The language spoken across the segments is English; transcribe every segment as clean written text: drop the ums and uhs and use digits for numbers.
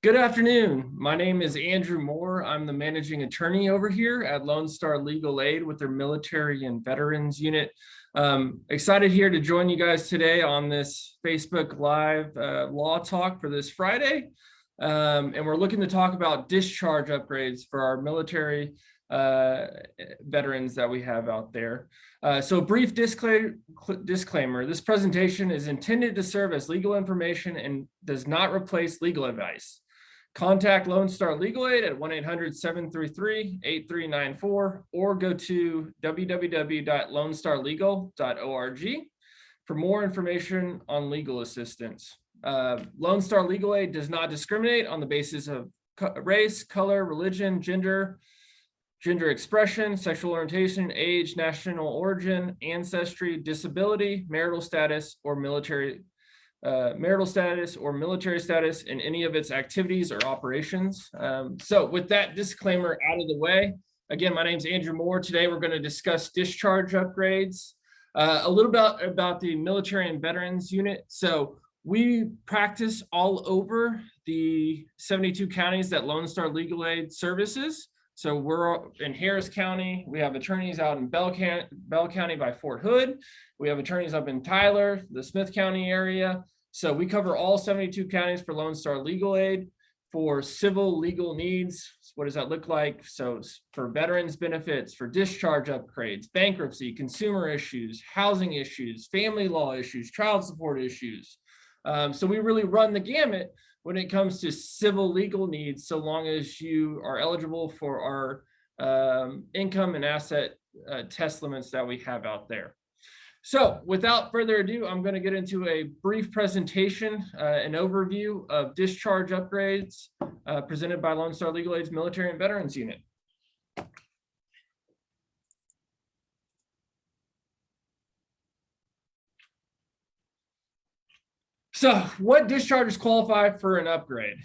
Good afternoon. My name is Andrew Moore. I'm the managing attorney over here at Lone Star Legal Aid with their military and veterans unit. Excited here to join you guys today on this Facebook Live law talk for this Friday. And we're looking to talk about discharge upgrades for our military veterans that we have out there. So brief disclaimer, this presentation is intended to serve as legal information and does not replace legal advice. Contact Lone Star Legal Aid at 1-800-733-8394 or go to www.lonestarlegal.org for more information on legal assistance. Lone Star Legal Aid does not discriminate on the basis of race, color, religion, gender expression, sexual orientation, age, national origin, ancestry, disability, marital status, or military status in any of its activities or operations. So with that disclaimer out of the way, again, my name is Andrew Moore. Today we're going to discuss discharge upgrades, a little bit about the military and veterans unit. So we practice all over the 72 counties that Lone Star Legal Aid services. So we're in Harris County. We have attorneys out in Bell County by Fort Hood. We have attorneys up in Tyler, the Smith County area. So we cover all 72 counties for Lone Star Legal Aid for civil legal needs. What does that look like? So for veterans benefits, for discharge upgrades, bankruptcy, consumer issues, housing issues, family law issues, child support issues. So we really run the gamut when it comes to civil legal needs, so long as you are eligible for our income and asset test limits that we have out there. So without further ado, I'm going to get into a brief presentation, an overview of discharge upgrades presented by Lone Star Legal Aid's Military and Veterans Unit. So what discharges qualify for an upgrade?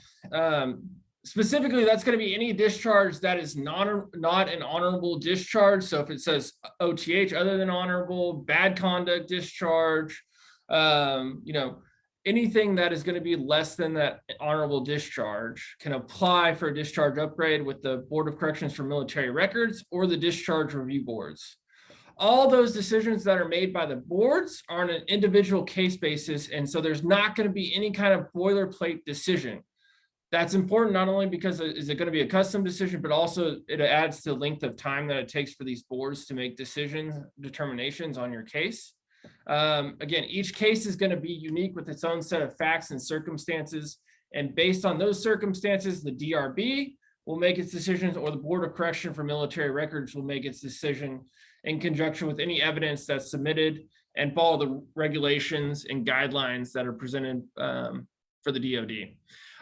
Specifically, that's going to be any discharge that is not an honorable discharge. So if it says OTH other than honorable, bad conduct discharge, anything that is going to be less than that honorable discharge can apply for a discharge upgrade with the Board of Corrections for Military Records or the discharge review boards. All those decisions that are made by the boards are on an individual case basis. And so there's not going to be any kind of boilerplate decision. That's important not only because is it going to be a custom decision, but also it adds to the length of time that it takes for these boards to make determinations on your case. Again, each case is going to be unique with its own set of facts and circumstances. And based on those circumstances, the DRB will make its decisions, or the Board of Correction for Military Records will make its decision in conjunction with any evidence that's submitted and follow the regulations and guidelines that are presented for the DoD.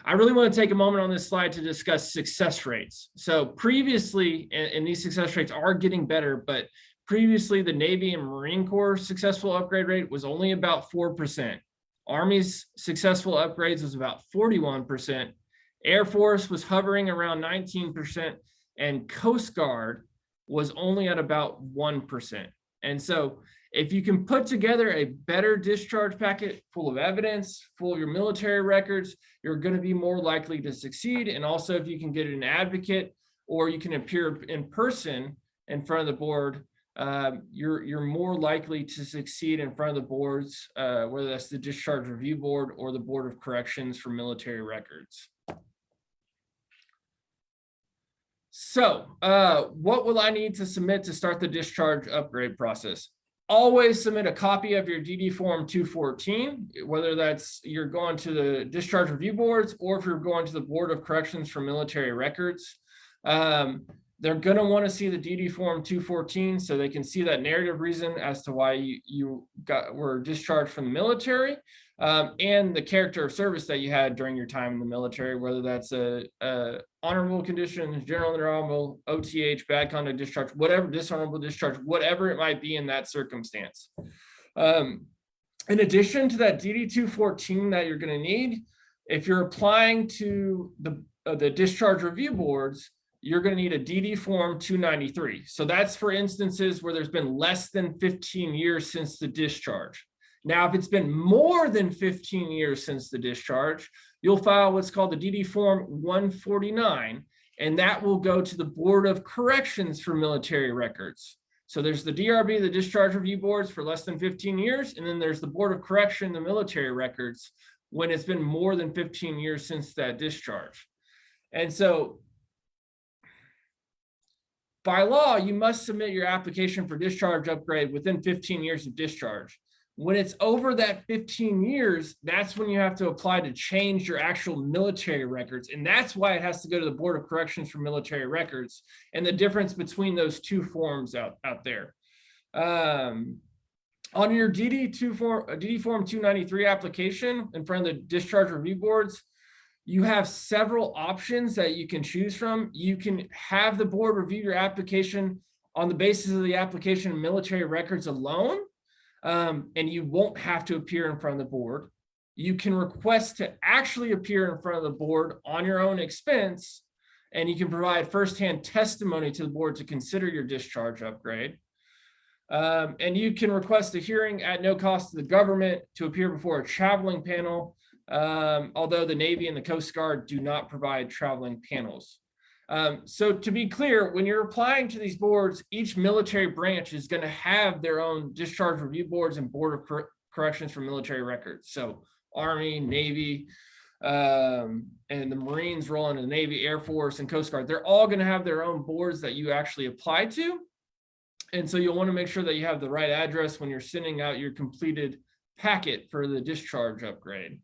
I really want to take a moment on this slide to discuss success rates. So previously, and these success rates are getting better, but previously the Navy and Marine Corps successful upgrade rate was only about 4%. Army's successful upgrades was about 41%. Air Force was hovering around 19%, and Coast Guard was only at about 1%. And so if you can put together a better discharge packet full of evidence, full of your military records, you're going to be more likely to succeed. And also if you can get an advocate or you can appear in person in front of the board, you're more likely to succeed in front of the boards, whether that's the Discharge Review Board or the Board of Corrections for Military Records. So what will I need to submit to start the discharge upgrade process? Always submit a copy of your DD Form 214, whether that's you're going to the discharge review boards or if you're going to the Board of Corrections for Military Records. They're going to want to see the DD Form 214 so they can see that narrative reason as to why you were discharged from the military, and the character of service that you had during your time in the military, whether that's a honorable condition, general and honorable, OTH, bad conduct discharge, whatever, dishonorable discharge, whatever it might be in that circumstance. In addition to that DD 214 that you're going to need, if you're applying to the discharge review boards, you're going to need a DD Form 293. So that's for instances where there's been less than 15 years since the discharge. Now, if it's been more than 15 years since the discharge, you'll file what's called the DD Form 149, and that will go to the Board of Corrections for Military Records. So there's the DRB, the Discharge Review Boards for less than 15 years, and then there's the Board of Correction, the military records, when it's been more than 15 years since that discharge. And so by law, you must submit your application for discharge upgrade within 15 years of discharge. When it's over that 15 years, that's when you have to apply to change your actual military records. And that's why it has to go to the Board of Corrections for Military Records, and the difference between those two forms out there. On your DD Form 293 application in front of the discharge review boards, you have several options that you can choose from. You can have the board review your application on the basis of the application and military records alone, and you won't have to appear in front of the board. You can request to actually appear in front of the board on your own expense, and you can provide firsthand testimony to the board to consider your discharge upgrade. And you can request a hearing at no cost to the government to appear before a traveling panel, although the Navy and the Coast Guard do not provide traveling panels. So to be clear, when you're applying to these boards, each military branch is going to have their own discharge review boards and Board of Corrections for Military Records. So Army, Navy, and the Marines roll into the Navy, Air Force, and Coast Guard. They're all going to have their own boards that you actually apply to. And so you'll want to make sure that you have the right address when you're sending out your completed packet for the discharge upgrade.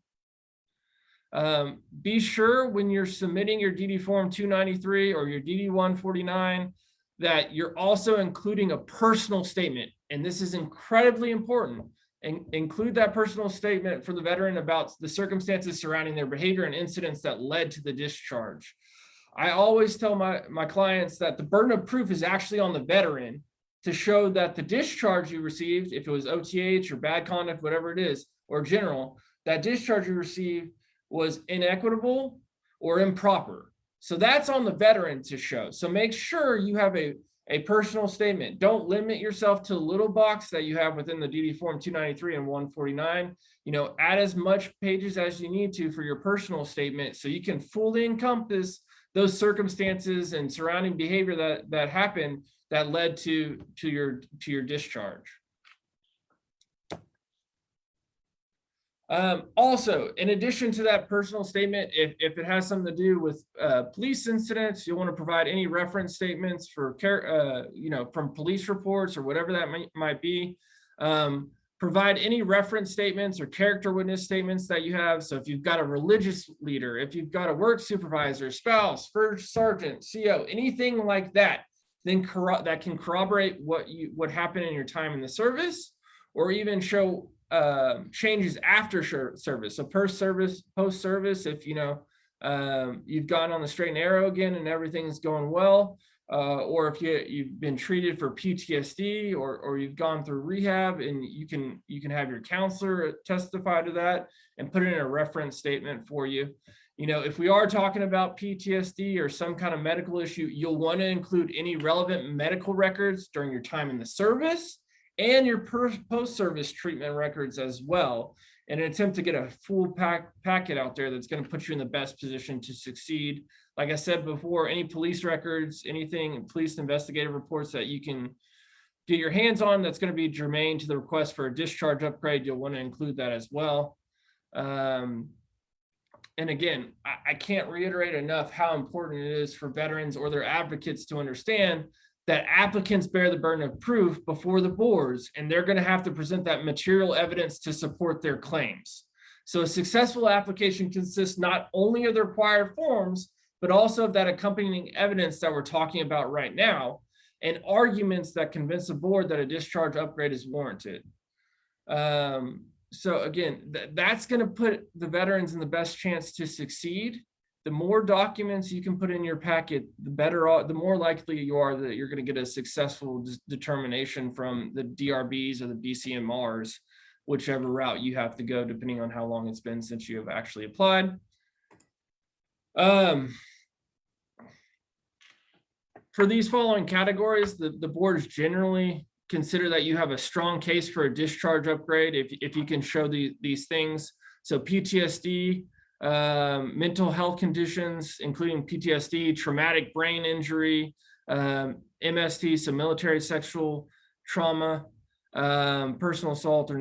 Be sure when you're submitting your DD Form 293 or your DD 149 that you're also including a personal statement. And this is incredibly important. And include that personal statement for the veteran about the circumstances surrounding their behavior and incidents that led to the discharge. I always tell my clients that the burden of proof is actually on the veteran to show that the discharge you received, if it was OTH or bad conduct, whatever it is, or general, that discharge you received was inequitable or improper. So that's on the veteran to show. So make sure you have a personal statement. Don't limit yourself to the little box that you have within the DD Form 293 and 149. Add as much pages as you need to for your personal statement so you can fully encompass those circumstances and surrounding behavior that happened that led to your discharge. Also, in addition to that personal statement, if it has something to do with police incidents, you'll want to provide any reference statements for from police reports or whatever that might be. Provide any reference statements or character witness statements that you have. So if you've got a religious leader, if you've got a work supervisor, spouse, first sergeant, CO, anything like that, then that can corroborate what happened in your time in the service, or even show changes after service. So post service, if you've gone on the straight and narrow again and everything's going well, or if you've been treated for PTSD or you've gone through rehab, and you can have your counselor testify to that and put it in a reference statement for you. If we are talking about PTSD or some kind of medical issue, you'll want to include any relevant medical records during your time in the service and your post-service treatment records as well, in an attempt to get a full packet out there that's going to put you in the best position to succeed. Like I said before, any police records, anything, police investigative reports that you can get your hands on that's going to be germane to the request for a discharge upgrade, you'll want to include that as well. And again, I can't reiterate enough how important it is for veterans or their advocates to understand that applicants bear the burden of proof before the boards, and they're going to have to present that material evidence to support their claims. So a successful application consists not only of the required forms, but also of that accompanying evidence that we're talking about right now, and arguments that convince the board that a discharge upgrade is warranted. So again, that's going to put the veterans in the best chance to succeed. The more documents you can put in your packet, the better, the more likely you are that you're going to get a successful determination from the DRBs or the DCMRs, whichever route you have to go, depending on how long it's been since you have actually applied. For these following categories, the boards generally consider that you have a strong case for a discharge upgrade if you can show these things. So PTSD, mental health conditions, including PTSD, traumatic brain injury, MST, so military sexual trauma, personal assault, or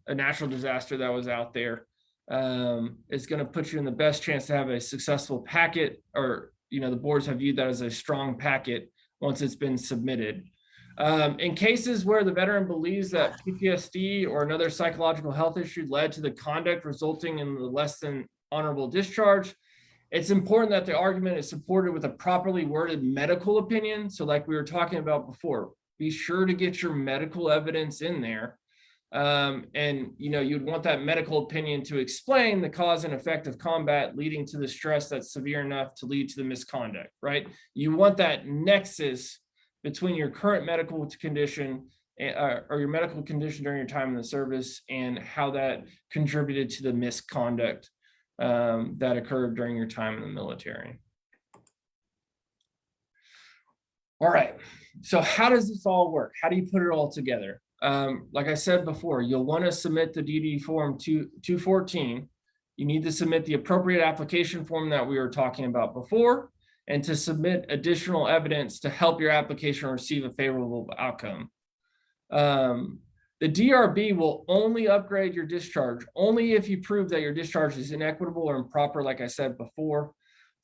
a natural disaster that was out there, is going to put you in the best chance to have a successful packet, or the boards have viewed that as a strong packet once it's been submitted. In cases where the veteran believes that PTSD or another psychological health issue led to the conduct resulting in the less than honorable discharge, it's important that the argument is supported with a properly worded medical opinion. So like we were talking about before, be sure to get your medical evidence in there. And you'd want that medical opinion to explain the cause and effect of combat leading to the stress that's severe enough to lead to the misconduct, right? You want that nexus between your current medical condition or your medical condition during your time in the service and how that contributed to the misconduct that occurred during your time in the military. All right, so how does this all work? How do you put it all together? Like I said before, you'll want to submit the DD form 214. You need to submit the appropriate application form that we were talking about before, and to submit additional evidence to help your application receive a favorable outcome. The DRB will only upgrade your discharge only if you prove that your discharge is inequitable or improper, like I said before.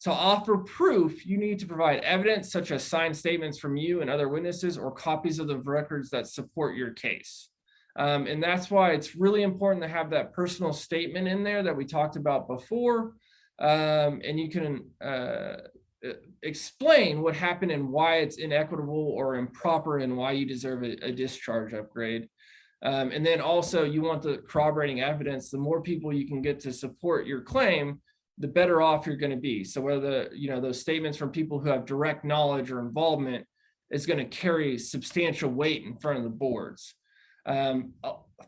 To offer proof, you need to provide evidence such as signed statements from you and other witnesses or copies of the records that support your case. And that's why it's really important to have that personal statement in there that we talked about before. And you can explain what happened and why it's inequitable or improper and why you deserve a discharge upgrade. And then also you want the corroborating evidence. The more people you can get to support your claim, the better off you're going to be. So whether those statements from people who have direct knowledge or involvement is going to carry substantial weight in front of the boards.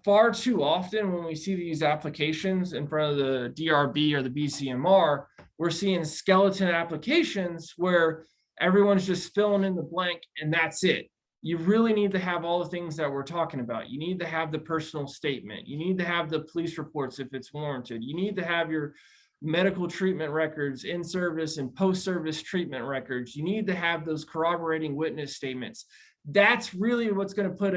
Far too often when we see these applications in front of the DRB or the BCMR, we're seeing skeleton applications where everyone's just filling in the blank and that's it. You really need to have all the things that we're talking about. You need to have the personal statement. You need to have the police reports if it's warranted. You need to have your medical treatment records, in service and post-service treatment records. You need to have those corroborating witness statements. That's really what's going to put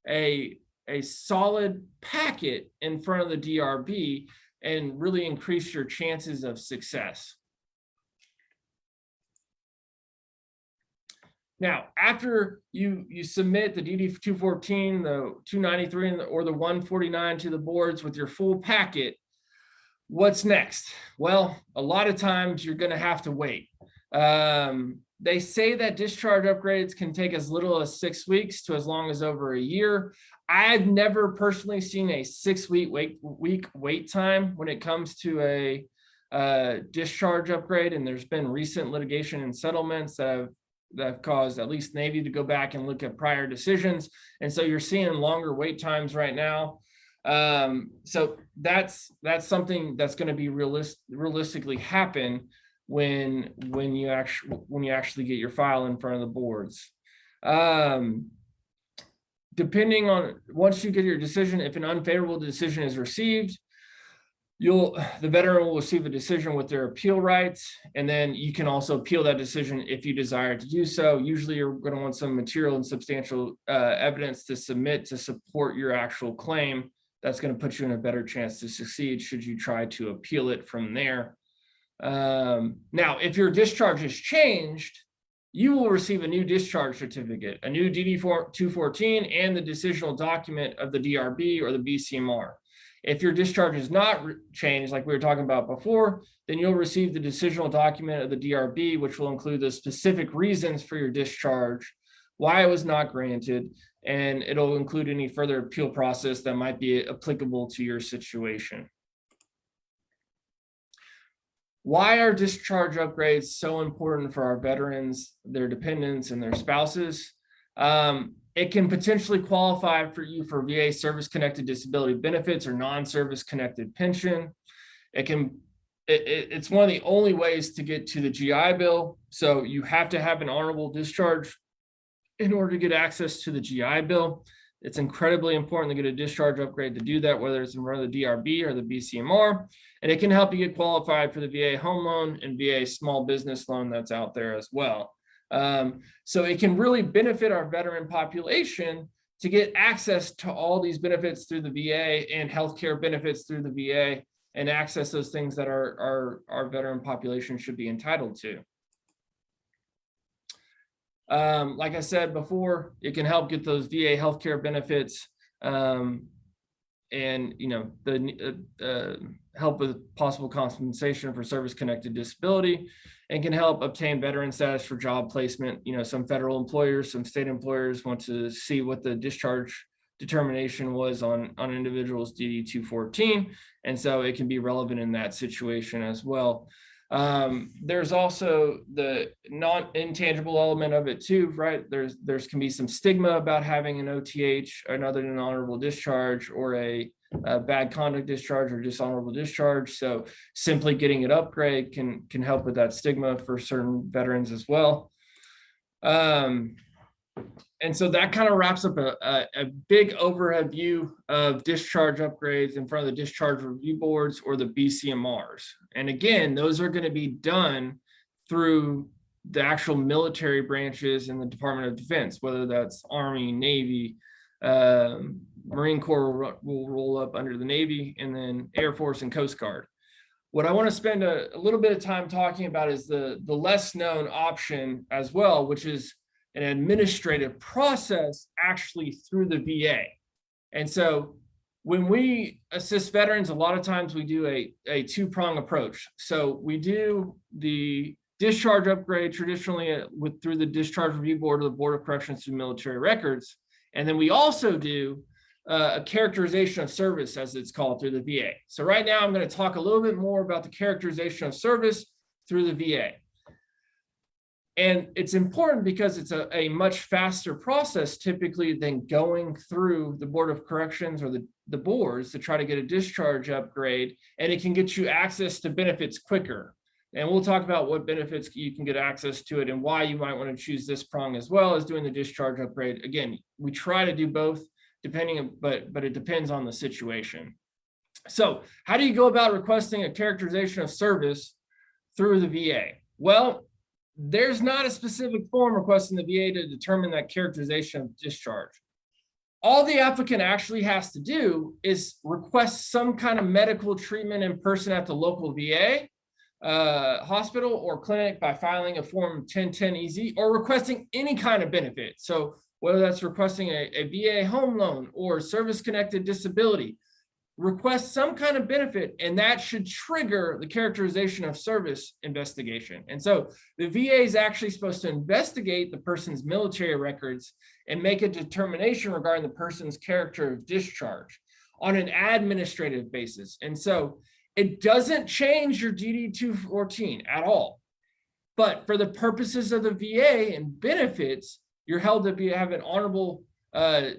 a solid packet in front of the DRB and really increase your chances of success. Now, after you submit the DD 214, the 293, or the 149 to the boards with your full packet, what's next? Well, a lot of times you're going to have to wait. They say that discharge upgrades can take as little as 6 weeks to as long as over a year. I've never personally seen a 6-week wait time when it comes to a discharge upgrade, and there's been recent litigation and settlements that have caused at least Navy to go back and look at prior decisions, and so you're seeing longer wait times right now. So that's something that's going to be realistically happen when you actually get your file in front of the boards. Depending on, once you get your decision, if an unfavorable decision is received, the veteran will receive a decision with their appeal rights, and then you can also appeal that decision if you desire to do so. Usually you're going to want some material and substantial evidence to submit to support your actual claim. That's going to put you in a better chance to succeed should you try to appeal it from there. Now, if your discharge is changed, you will receive a new discharge certificate, a new DD 214, and the decisional document of the DRB or the BCMR. If your discharge is not changed, like we were talking about before, then you'll receive the decisional document of the DRB, which will include the specific reasons for your discharge, why it was not granted, and it'll include any further appeal process that might be applicable to your situation. Why are discharge upgrades so important for our veterans, their dependents, and their spouses? It can potentially qualify for you for VA service-connected disability benefits or non-service connected pension. It's one of the only ways to get to the GI Bill. So you have to have an honorable discharge in order to get access to the GI Bill. It's incredibly important to get a discharge upgrade to do that, whether it's in front of the DRB or the BCMR, and it can help you get qualified for the VA home loan and VA small business loan that's out there as well. So it can really benefit our veteran population to get access to all these benefits through the VA and healthcare benefits through the VA, and access those things that our veteran population should be entitled to. Like I said before, it can help get those VA healthcare benefits, and the help with possible compensation for service-connected disability, and can help obtain veteran status for job placement. Some federal employers, some state employers want to see what the discharge determination was on individuals DD 214, and so it can be relevant in that situation as well. There's also the non-intangible element of it too, right? There's can be some stigma about having an OTH, another than honorable discharge, or a bad conduct discharge or dishonorable discharge. So simply getting an upgrade can help with that stigma for certain veterans as well. And so that kind of wraps up a big overhead view of discharge upgrades in front of the discharge review boards or the BCMRs. And again, those are going to be done through the actual military branches in the Department of Defense, whether that's Army, Navy, Marine Corps will roll up under the Navy, and then Air Force and Coast Guard. What I want to spend a little bit of time talking about is the less known option as well, which is an administrative process actually through the VA. And so when we assist veterans, a lot of times we do a two-prong approach. So we do the discharge upgrade traditionally through the Discharge Review Board or the Board of Corrections through military records. And then we also do a characterization of service, as it's called, through the VA. So right now I'm going to talk a little bit more about the characterization of service through the VA. And it's important because it's a much faster process typically than going through the Board of Corrections or the boards to try to get a discharge upgrade, and it can get you access to benefits quicker. And we'll talk about what benefits you can get access to it and why you might want to choose this prong as well as doing the discharge upgrade. Again, we try to do both but it depends on the situation. So how do you go about requesting a characterization of service through the VA? Well, there's not a specific form requesting the VA to determine that characterization of discharge. All the applicant actually has to do is request some kind of medical treatment in person at the local VA hospital or clinic by filing a form 1010-EZ or requesting any kind of benefit. So whether that's requesting a VA home loan or service-connected disability, request some kind of benefit, and that should trigger the characterization of service investigation. And so the VA is actually supposed to investigate the person's military records and make a determination regarding the person's character of discharge on an administrative basis. And so it doesn't change your DD 214 at all. But for the purposes of the VA and benefits, you're held to have an honorable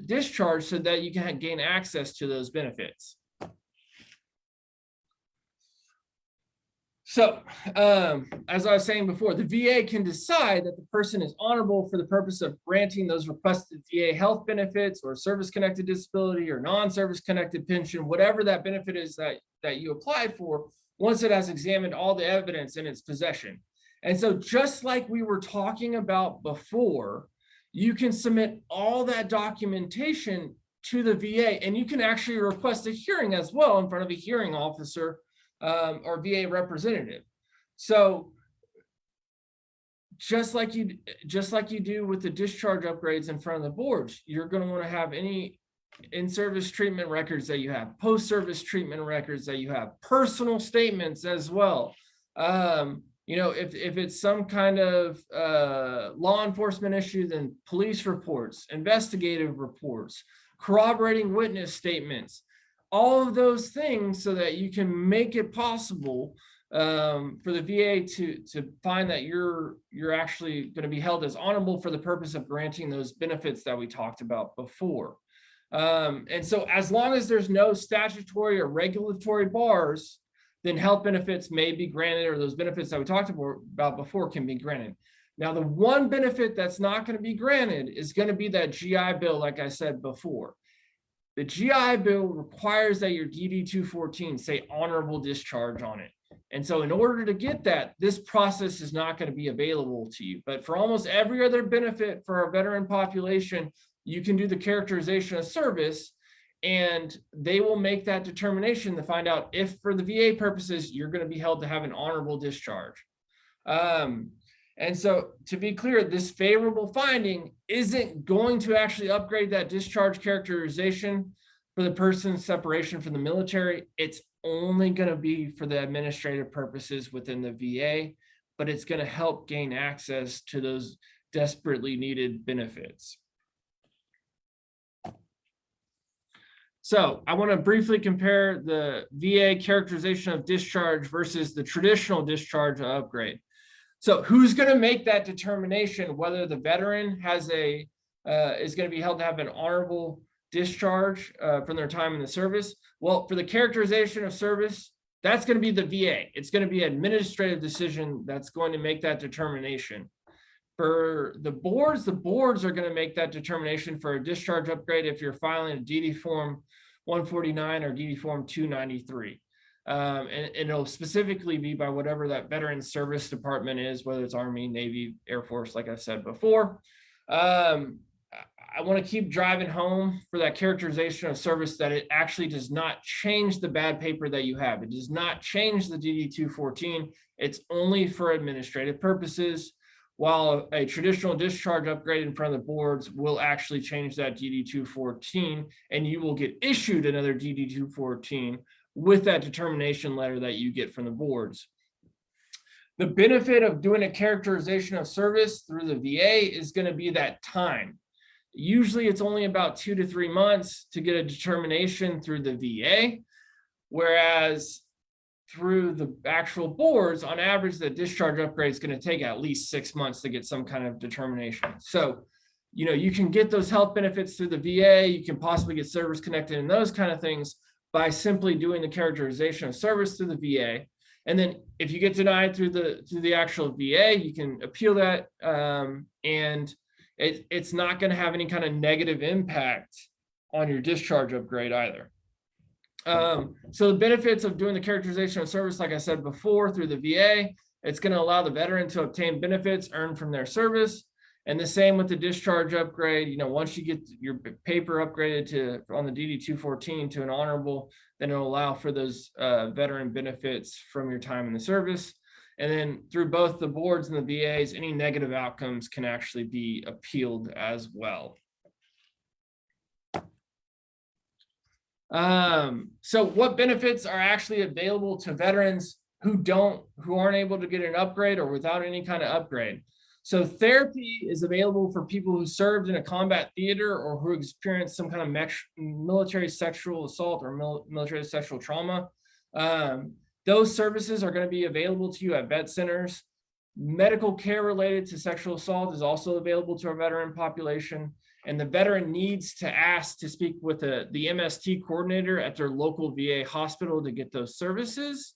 discharge so that you can gain access to those benefits. So, as I was saying before, the VA can decide that the person is honorable for the purpose of granting those requested VA health benefits or service-connected disability or non-service-connected pension, whatever that benefit is that you applied for, once it has examined all the evidence in its possession. And so just like we were talking about before, you can submit all that documentation to the VA, and you can actually request a hearing as well in front of a hearing officer or VA representative. So just like you do with the discharge upgrades in front of the boards, you're going to want to have any in-service treatment records that you have, post-service treatment records that you have, personal statements as well. If it's some kind of law enforcement issue, then police reports, investigative reports, corroborating witness statements, all of those things so that you can make it possible for the VA to find that you're actually going to be held as honorable for the purpose of granting those benefits that we talked about before. And so as long as there's no statutory or regulatory bars, then health benefits may be granted, or those benefits that we talked about before can be granted. Now, the one benefit that's not going to be granted is going to be that GI Bill, like I said before. The GI Bill requires that your DD-214 say honorable discharge on it. And so in order to get that, this process is not going to be available to you. But for almost every other benefit for our veteran population, you can do the characterization of service, and they will make that determination to find out if for the VA purposes, you're going to be held to have an honorable discharge. And so to be clear, this favorable finding isn't going to actually upgrade that discharge characterization for the person's separation from the military. It's only going to be for the administrative purposes within the VA, but it's going to help gain access to those desperately needed benefits. So I want to briefly compare the VA characterization of discharge versus the traditional discharge upgrade. So who's going to make that determination whether the veteran has is going to be held to have an honorable discharge from their time in the service? Well, for the characterization of service, that's going to be the VA. It's going to be an administrative decision that's going to make that determination. For the boards are going to make that determination for a discharge upgrade if you're filing a DD Form 149 or DD Form 293. And it'll specifically be by whatever that veteran service department is, whether it's Army, Navy, Air Force, like I said before. I want to keep driving home for that characterization of service that it actually does not change the bad paper that you have. It does not change the DD-214. It's only for administrative purposes, while a traditional discharge upgrade in front of the boards will actually change that DD-214, and you will get issued another DD-214 with that determination letter that you get from the boards. The benefit of doing a characterization of service through the VA is going to be that time. Usually it's only about 2 to 3 months to get a determination through the VA, whereas through the actual boards, on average, the discharge upgrade is going to take at least 6 months to get some kind of determination. So, you can get those health benefits through the VA, you can possibly get service connected and those kind of things by simply doing the characterization of service through the VA. And then if you get denied through the actual VA, you can appeal that, and it's not going to have any kind of negative impact on your discharge upgrade either. So the benefits of doing the characterization of service, like I said before, through the VA, it's going to allow the veteran to obtain benefits earned from their service. And the same with the discharge upgrade. Once you get your paper upgraded on the DD-214 to an honorable, then it'll allow for those veteran benefits from your time in the service. And then through both the boards and the VAs, any negative outcomes can actually be appealed as well. So what benefits are actually available to veterans who aren't able to get an upgrade or without any kind of upgrade? So therapy is available for people who served in a combat theater or who experienced some kind of military sexual assault or military sexual trauma. Those services are going to be available to you at vet centers. Medical care related to sexual assault is also available to our veteran population. And the veteran needs to ask to speak with the MST coordinator at their local VA hospital to get those services.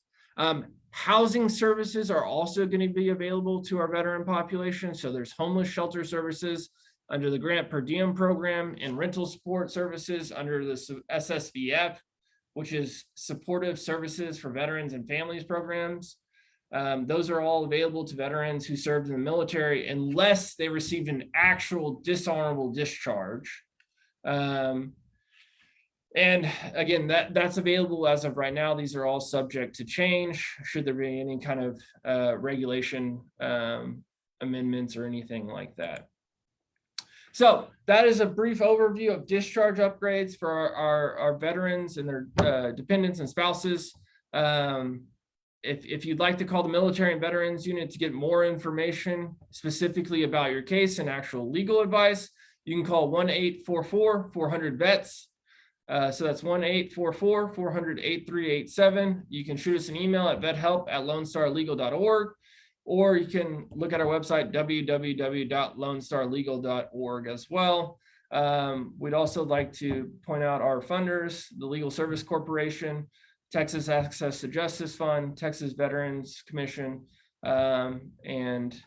Housing services are also going to be available to our veteran population. So there's homeless shelter services under the Grant Per Diem program and rental support services under the SSVF, which is Supportive Services for Veterans and Families programs. Those are all available to veterans who served in the military unless they received an actual dishonorable discharge. And again, that's available as of right now. These are all subject to change should there be any kind of regulation amendments or anything like that. So that is a brief overview of discharge upgrades for our veterans and their dependents and spouses. If you'd like to call the Military and Veterans Unit to get more information specifically about your case and actual legal advice, you can call 1-844-400-VETS. So that's 1-844-400-8387. You can shoot us an email at vethelp@lonestarlegal.org, or you can look at our website, www.lonestarlegal.org as well. We'd also like to point out our funders, the Legal Service Corporation, Texas Access to Justice Fund, Texas Veterans Commission, and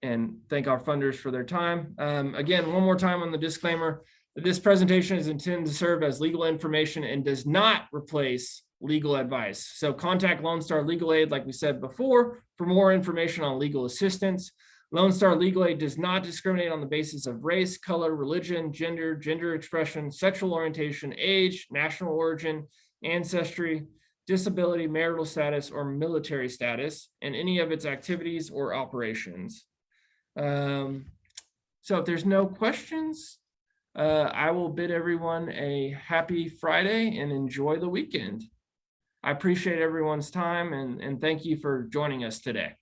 and thank our funders for their time. Again, one more time on the disclaimer, this presentation is intended to serve as legal information and does not replace legal advice. So contact Lone Star Legal Aid, like we said before, for more information on legal assistance. Lone Star Legal Aid does not discriminate on the basis of race, color, religion, gender expression, sexual orientation, age, national origin, ancestry, disability, marital status, or military status, and any of its activities or operations. So if there's no questions, I will bid everyone a happy Friday and enjoy the weekend. I appreciate everyone's time and thank you for joining us today.